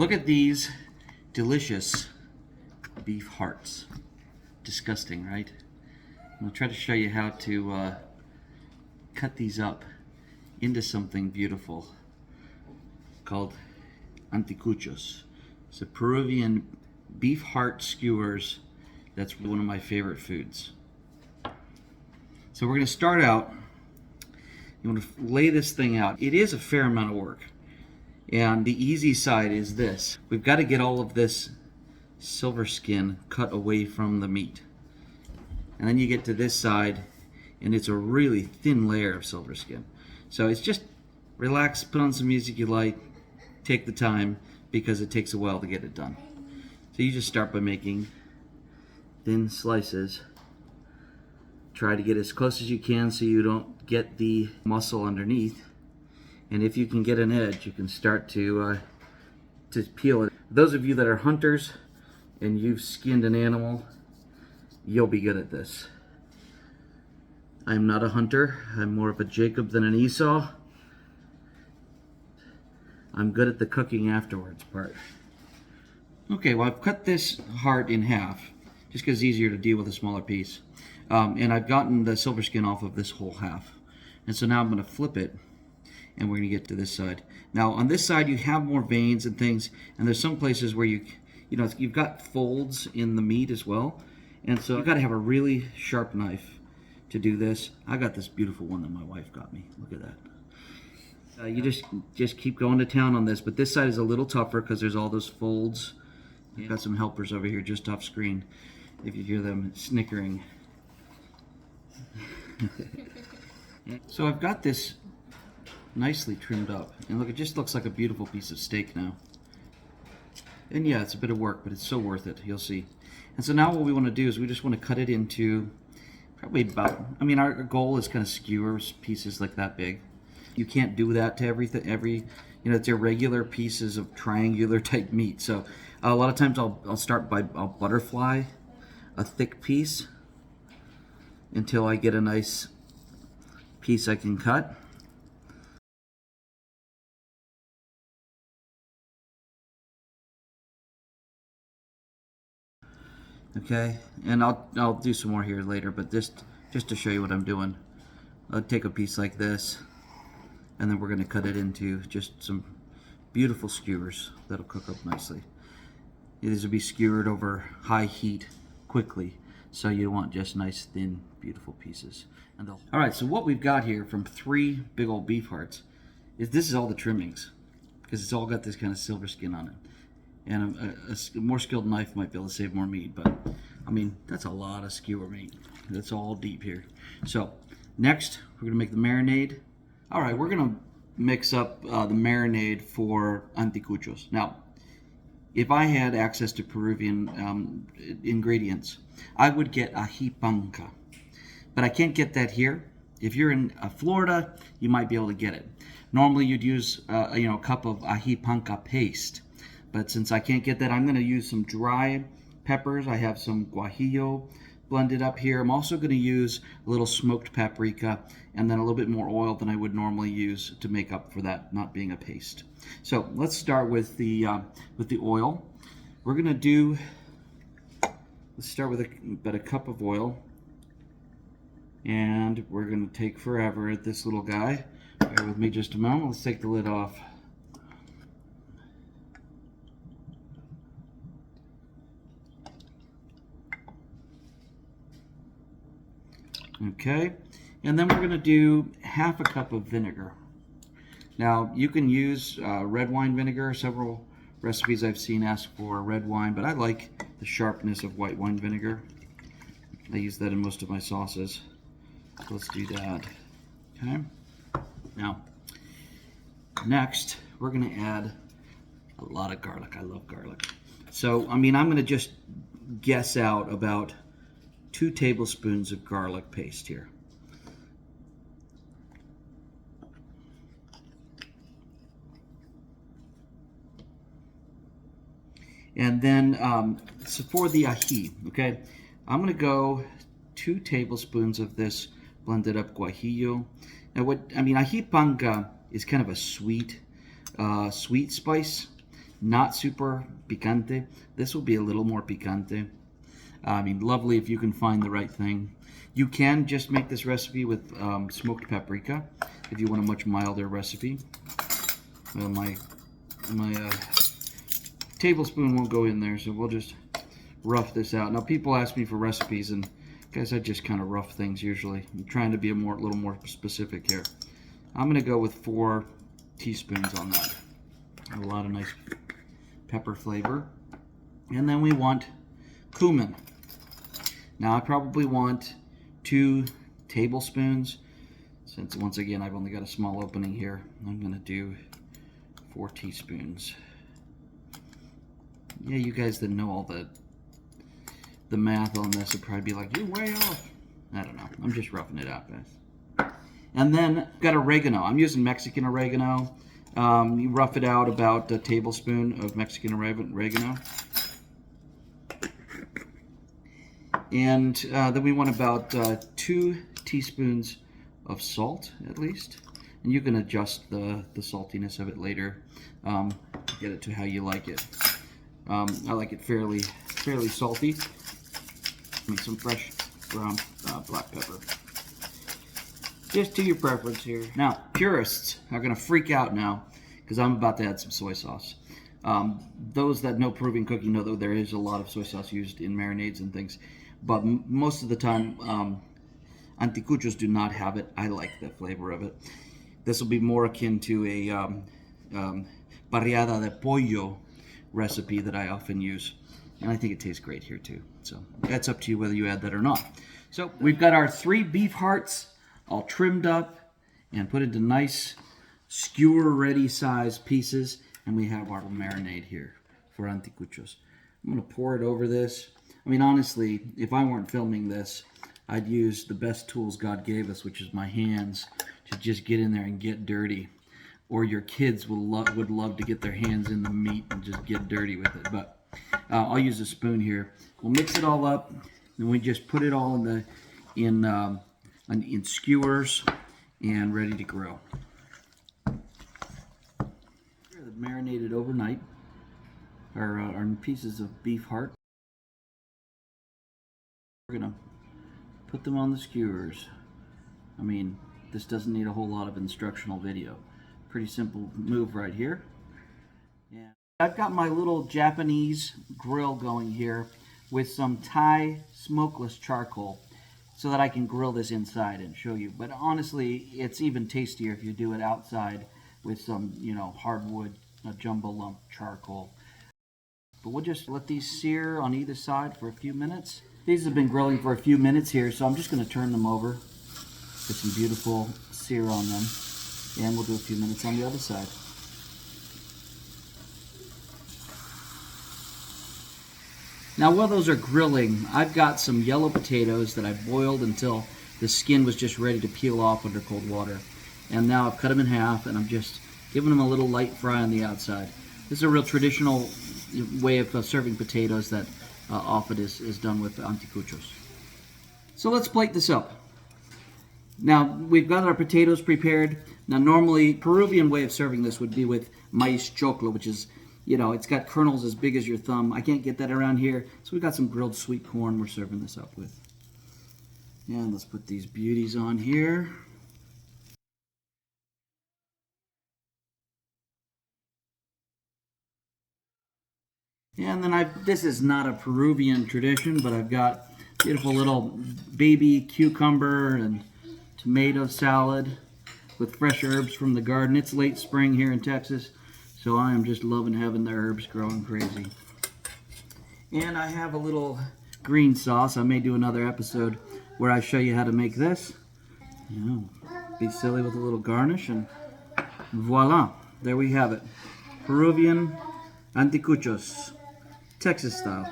Look at these delicious beef hearts. Disgusting, right? I'm going to try to show you how to cut these up into something beautiful called anticuchos. It's a Peruvian beef heart skewers. That's one of my favorite foods. So we're going to start out. You want to lay this thing out. It is a fair amount of work. And the easy side is this. We've got to get all of this silver skin cut away from the meat. And then you get to this side, and it's a really thin layer of silver skin. So it's just relax, put on some music you like, take the time, because it takes a while to get it done. So you just start by making thin slices. Try to get as close as you can so you don't get the muscle underneath. And if you can get an edge, you can start to peel it. Those of you that are hunters and you've skinned an animal, you'll be good at this. I'm not a hunter. I'm more of a Jacob than an Esau. I'm good at the cooking afterwards part. Okay, well, I've cut this heart in half just because it's easier to deal with a smaller piece. And I've gotten the silver skin off of this whole half. And so now I'm going to flip it, and we're going to get to this side. Now, on this side, you have more veins and things, and there's some places where you've got folds in the meat as well. And so you've got to have a really sharp knife to do this. I got this beautiful one that my wife got me. Look at that. You just keep going to town on this, but this side is a little tougher because there's all those folds. I've got some helpers over here just off screen, if you hear them snickering. So I've got this nicely trimmed up, and look, it just looks like a beautiful piece of steak now. And yeah, it's a bit of work, but it's so worth it, you'll see. And so now what we want to do is we just want to cut it into probably about, our goal is kind of skewers pieces like that big. You can't do that to everything, it's irregular pieces of triangular type meat. So a lot of times I'll start by, I'll butterfly a thick piece until I get a nice piece I can cut. Okay, and I'll do some more here later, but just to show you what I'm doing, I'll take a piece like this, and then we're going to cut it into just some beautiful skewers that'll cook up nicely. These will be skewered over high heat quickly, so you want just nice, thin, beautiful pieces. All right, so what we've got here from 3 big old beef hearts is this is all the trimmings, because it's all got this kind of silver skin on it. And a more skilled knife might be able to save more meat, but that's a lot of skewer meat. That's all deep here. So next, we're gonna make the marinade. All right, we're gonna mix up the marinade for anticuchos. Now, if I had access to Peruvian ingredients, I would get ají panca, but I can't get that here. If you're in Florida, you might be able to get it. Normally, you'd use a cup of ají panca paste. But since I can't get that, I'm going to use some dry peppers. I have some guajillo blended up here. I'm also going to use a little smoked paprika and then a little bit more oil than I would normally use to make up for that not being a paste. So let's start with the oil. We're going to let's start with about a cup of oil. And we're going to take forever at this little guy. Bear with me just a moment. Let's take the lid off. Okay, and then we're going to do half a cup of vinegar. Now, you can use red wine vinegar. Several recipes I've seen ask for red wine, but I like the sharpness of white wine vinegar. I use that in most of my sauces. So let's do that. Okay. Now, next, we're going to add a lot of garlic. I love garlic. So, I'm going to just guess out about 2 tablespoons of garlic paste here. And then so for the ají, okay, I'm going to go 2 tablespoons of this blended up guajillo. Now ají panca is kind of a sweet spice, not super picante. This will be a little more picante. I mean, lovely if you can find the right thing. You can just make this recipe with smoked paprika if you want a much milder recipe. Well, my tablespoon won't go in there, so we'll just rough this out. Now, people ask me for recipes, and guys, I just kind of rough things usually. I'm trying to be little more specific here. I'm going to go with 4 teaspoons on that. A lot of nice pepper flavor. And then we want cumin. Now, I probably want 2 tablespoons. Since, once again, I've only got a small opening here, I'm going to do 4 teaspoons. Yeah, you guys that know all the math on this would probably be like, you're way off. I don't know. I'm just roughing it out, guys. And then got oregano. I'm using Mexican oregano. You rough it out about a tablespoon of Mexican oregano. And then we want about 2 teaspoons of salt, at least. And you can adjust the saltiness of it later. Get it to how you like it. I like it fairly salty. Make some fresh ground black pepper. Just to your preference here. Now, purists are going to freak out now because I'm about to add some soy sauce. Those that know Peruvian cooking know that there is a lot of soy sauce used in marinades and things. But most of the time, anticuchos do not have it. I like the flavor of it. This will be more akin to a parrillada de pollo recipe that I often use. And I think it tastes great here too. So that's up to you whether you add that or not. So we've got our 3 beef hearts all trimmed up and put into nice skewer-ready size pieces. And we have our marinade here for anticuchos. I'm going to pour it over this. I mean, honestly, if I weren't filming this, I'd use the best tools God gave us, which is my hands, to just get in there and get dirty. Or your kids would love to get their hands in the meat and just get dirty with it. But I'll use a spoon here. We'll mix it all up, and we just put it all in skewers and ready to grill. Marinated overnight. Our pieces of beef heart. We're gonna put them on the skewers. I mean, this doesn't need a whole lot of instructional video. Pretty simple move right here. Yeah. I've got my little Japanese grill going here with some Thai smokeless charcoal so that I can grill this inside and show you. But honestly, it's even tastier if you do it outside with some, hardwood jumbo lump charcoal. But we'll just let these sear on either side for a few minutes. These have been grilling for a few minutes here, so I'm just going to turn them over. Get some beautiful sear on them. And we'll do a few minutes on the other side. Now while those are grilling, I've got some yellow potatoes that I boiled until the skin was just ready to peel off under cold water. And now I've cut them in half and I'm just giving them a little light fry on the outside. This is a real traditional way of serving potatoes that often is done with anticuchos. So let's plate this up. Now we've got our potatoes prepared. Now normally Peruvian way of serving this would be with maíz choclo, which is, it's got kernels as big as your thumb. I can't get that around here, so we've got some grilled sweet corn we're serving this up with. And let's put these beauties on here. And then this is not a Peruvian tradition, but I've got beautiful little baby cucumber and tomato salad with fresh herbs from the garden. It's late spring here in Texas, so I am just loving having the herbs growing crazy. And I have a little green sauce. I may do another episode where I show you how to make this. Be silly with a little garnish, and voila, there we have it. Peruvian anticuchos, Texas style.